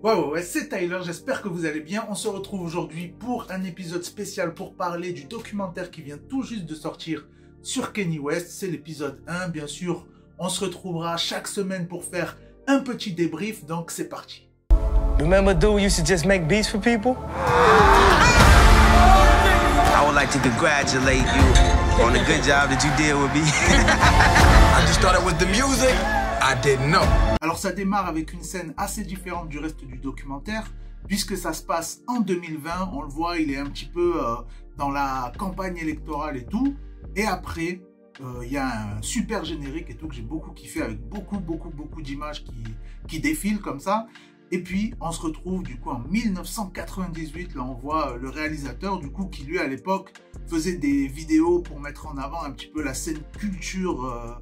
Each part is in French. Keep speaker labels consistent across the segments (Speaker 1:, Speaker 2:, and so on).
Speaker 1: Ouais, c'est Tyler, j'espère que vous allez bien. On se retrouve aujourd'hui pour un épisode spécial pour parler du documentaire qui vient tout juste de sortir sur Kanye West. C'est l'épisode 1, bien sûr. On se retrouvera chaque semaine pour faire un petit débrief, donc c'est parti.
Speaker 2: Remember, dude, you should just make beats for people?
Speaker 3: I would like to congratulate you on the good job that you did with me. I just started with the music. I didn't know.
Speaker 1: Alors ça démarre avec une scène assez différente du reste du documentaire, puisque ça se passe en 2020, on le voit, il est un petit peu dans la campagne électorale et tout, et après, il y a un super générique et tout que j'ai beaucoup kiffé, avec beaucoup d'images qui défilent comme ça, et puis on se retrouve du coup en 1998, là on voit le réalisateur du coup qui lui à l'époque faisait des vidéos pour mettre en avant un petit peu la scène culture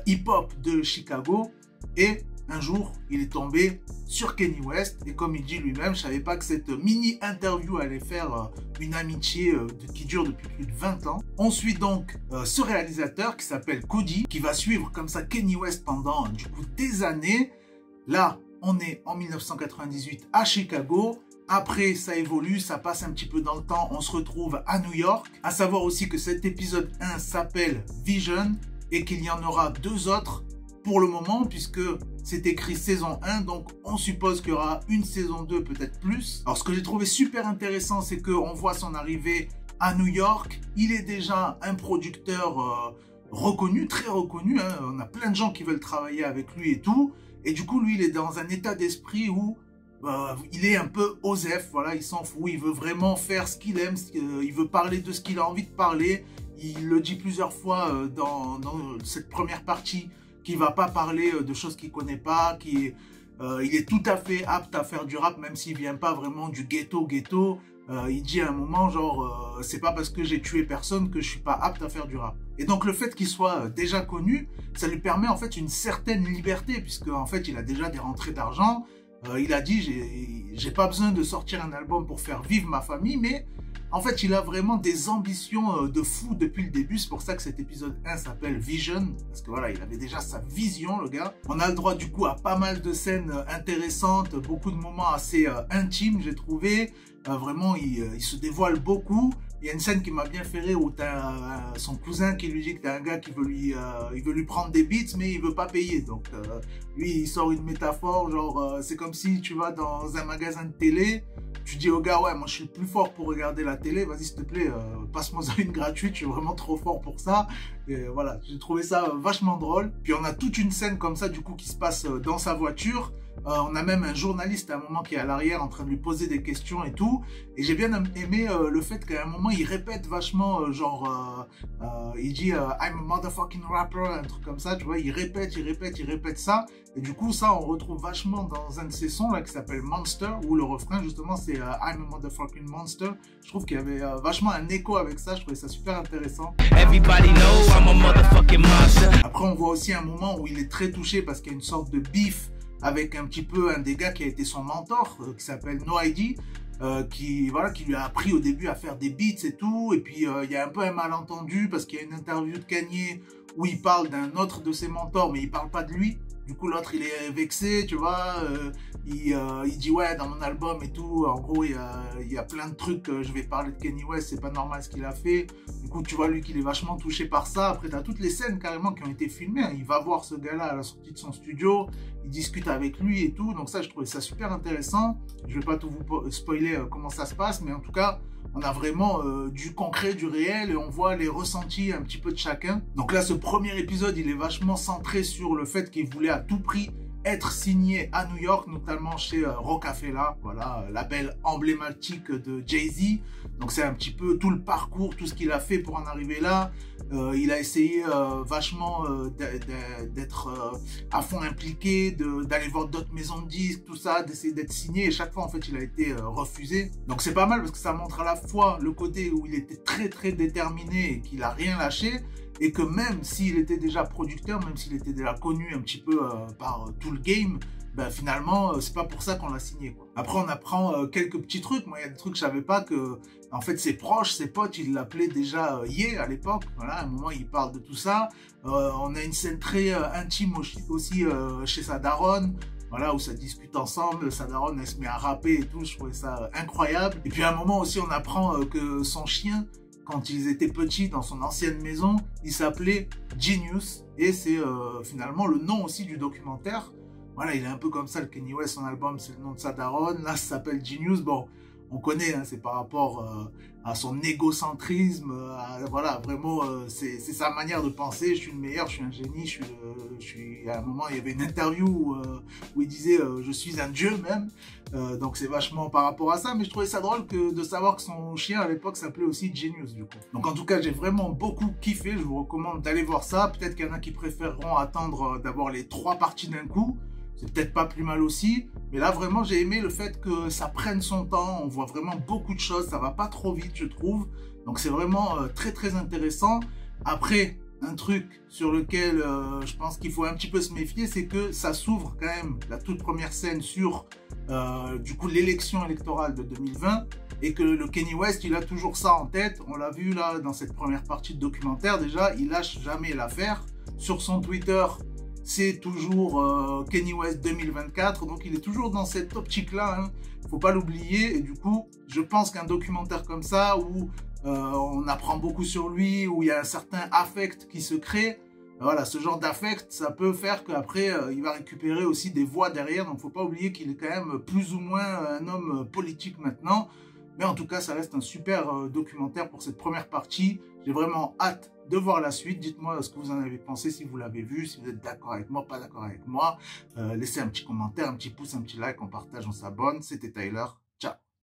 Speaker 1: hip-hop de Chicago, et un jour, il est tombé sur Kanye West et comme il dit lui-même, je savais pas que cette mini-interview allait faire une amitié qui dure depuis plus de 20 ans. On suit donc ce réalisateur qui s'appelle Cody, qui va suivre comme ça Kanye West pendant du coup des années. Là, on est en 1998 à Chicago. Après, ça évolue, ça passe un petit peu dans le temps, on se retrouve à New York. À savoir aussi que cet épisode 1 s'appelle Vision et qu'il y en aura deux autres pour le moment, puisque c'est écrit saison 1, donc on suppose qu'il y aura une saison 2, peut-être plus. Alors ce que j'ai trouvé super intéressant, c'est qu'on voit son arrivée à New York. Il est déjà un producteur reconnu, très reconnu, hein. On a plein de gens qui veulent travailler avec lui et tout. Et du coup, lui, il est dans un état d'esprit où il est un peu osef, voilà, il s'en fout, il veut vraiment faire ce qu'il aime, il veut parler de ce qu'il a envie de parler. Il le dit plusieurs fois dans cette première partie, qui va pas parler de choses qu'il connaît pas, il est tout à fait apte à faire du rap, même s'il vient pas vraiment du ghetto. Il dit à un moment, genre, c'est pas parce que j'ai tué personne que je suis pas apte à faire du rap. Et donc le fait qu'il soit déjà connu, ça lui permet en fait une certaine liberté, puisque en fait il a déjà des rentrées d'argent. Il a dit, j'ai pas besoin de sortir un album pour faire vivre ma famille, mais en fait, il a vraiment des ambitions de fou depuis le début. C'est pour ça que cet épisode 1 s'appelle Vision. Parce que voilà, il avait déjà sa vision, le gars. On a le droit du coup à pas mal de scènes intéressantes, beaucoup de moments assez intimes, j'ai trouvé. Vraiment, il se dévoile beaucoup. Il y a une scène qui m'a bien fait rire où t'as son cousin qui lui dit que t'as un gars qui veut lui prendre des beats, mais il veut pas payer. Donc, lui, il sort une métaphore, genre, c'est comme si tu vas dans un magasin de télé. Tu dis au gars, ouais, moi je suis le plus fort pour regarder la télé, vas-y s'il te plaît, passe-moi une gratuite, je suis vraiment trop fort pour ça. Et voilà, j'ai trouvé ça vachement drôle. Puis on a toute une scène comme ça, du coup, qui se passe dans sa voiture. On a même un journaliste à un moment qui est à l'arrière en train de lui poser des questions et tout. Et j'ai bien aimé le fait qu'à un moment, il répète vachement, il dit I'm a motherfucking rapper, un truc comme ça, tu vois, il répète ça. Et du coup, ça, on retrouve vachement dans un de ses sons là qui s'appelle Monster, où le refrain, justement, c'est I'm a motherfucking monster. Je trouve qu'il y avait vachement un écho avec ça, je trouvais ça super intéressant.
Speaker 3: Everybody knows I'm a motherfucking monster.
Speaker 1: Après, on voit aussi un moment où il est très touché parce qu'il y a une sorte de beef avec un petit peu un des gars qui a été son mentor, qui s'appelle No ID, qui lui a appris au début à faire des beats et tout. Et puis il y a un peu un malentendu parce qu'il y a une interview de Kanye où il parle d'un autre de ses mentors, mais il parle pas de lui. Du coup, l'autre, il est vexé, tu vois. Il dit, ouais, dans mon album et tout, en gros, il y a plein de trucs, je vais parler de Kanye West, c'est pas normal ce qu'il a fait. Du coup, tu vois, lui, qu'il est vachement touché par ça. Après, tu as toutes les scènes, carrément, qui ont été filmées. Il va voir ce gars-là à la sortie de son studio, il discute avec lui et tout. Donc ça, je trouvais ça super intéressant. Je vais pas tout vous spoiler comment ça se passe, mais en tout cas, on a vraiment du concret, du réel, et on voit les ressentis un petit peu de chacun. Donc là, ce premier épisode, il est vachement centré sur le fait qu'il voulait à tout prix être signé à New York, notamment chez Roc-A-Fella, voilà, label emblématique de Jay-Z. Donc c'est un petit peu tout le parcours, tout ce qu'il a fait pour en arriver là. Il a essayé vachement d'être à fond impliqué, d'aller voir d'autres maisons de disques, tout ça, d'essayer d'être signé. Et chaque fois, en fait, il a été refusé. Donc c'est pas mal parce que ça montre à la fois le côté où il était très déterminé et qu'il a rien lâché, et que même s'il était déjà producteur, même s'il était déjà connu un petit peu par tout le game, ben finalement, c'est pas pour ça qu'on l'a signé, quoi. Après, on apprend quelques petits trucs. Moi, il y a des trucs que je savais pas que, en fait, ses proches, ses potes, ils l'appelaient déjà Ye à l'époque. Voilà, à un moment, il parle de tout ça. On a une scène très intime aussi chez sa daronne. voilà, où ça discute ensemble, sa daronne, elle se met à rapper et tout, je trouvais ça incroyable. Et puis à un moment aussi, on apprend que son chien, quand ils étaient petits dans son ancienne maison, il s'appelait Genius, et c'est finalement le nom aussi du documentaire. Voilà, il est un peu comme ça, le Kanye West, son album, c'est le nom de sa daronne, là, ça s'appelle Genius, bon, on connaît, hein, c'est par rapport à son égocentrisme, voilà, vraiment, c'est sa manière de penser, je suis le meilleur, je suis un génie, à un moment, il y avait une interview où il disait, je suis un dieu même, donc c'est vachement par rapport à ça, mais je trouvais ça drôle de savoir que son chien, à l'époque, s'appelait aussi Genius, du coup. Donc en tout cas, j'ai vraiment beaucoup kiffé, je vous recommande d'aller voir ça, peut-être qu'il y en a qui préféreront attendre d'avoir les 3 parties d'un coup, c'est peut-être pas plus mal aussi, mais là vraiment j'ai aimé le fait que ça prenne son temps, on voit vraiment beaucoup de choses, ça va pas trop vite je trouve, donc c'est vraiment très très intéressant. Après, un truc sur lequel je pense qu'il faut un petit peu se méfier, c'est que ça s'ouvre quand même, la toute première scène sur du coup l'élection électorale de 2020, et que le Kanye West il a toujours ça en tête, on l'a vu là dans cette première partie de documentaire déjà, il lâche jamais l'affaire, sur son Twitter, c'est toujours Kanye West 2024, donc il est toujours dans cette optique-là, hein. Faut pas l'oublier, et du coup, je pense qu'un documentaire comme ça, où on apprend beaucoup sur lui, où il y a un certain affect qui se crée, voilà, ce genre d'affect, ça peut faire qu'après, il va récupérer aussi des voix derrière, donc faut pas oublier qu'il est quand même plus ou moins un homme politique maintenant, mais en tout cas, ça reste un super documentaire pour cette première partie. J'ai vraiment hâte de voir la suite. Dites-moi ce que vous en avez pensé, si vous l'avez vu, si vous êtes d'accord avec moi, pas d'accord avec moi. Laissez un petit commentaire, un petit pouce, un petit like, on partage, on s'abonne. C'était Tyler.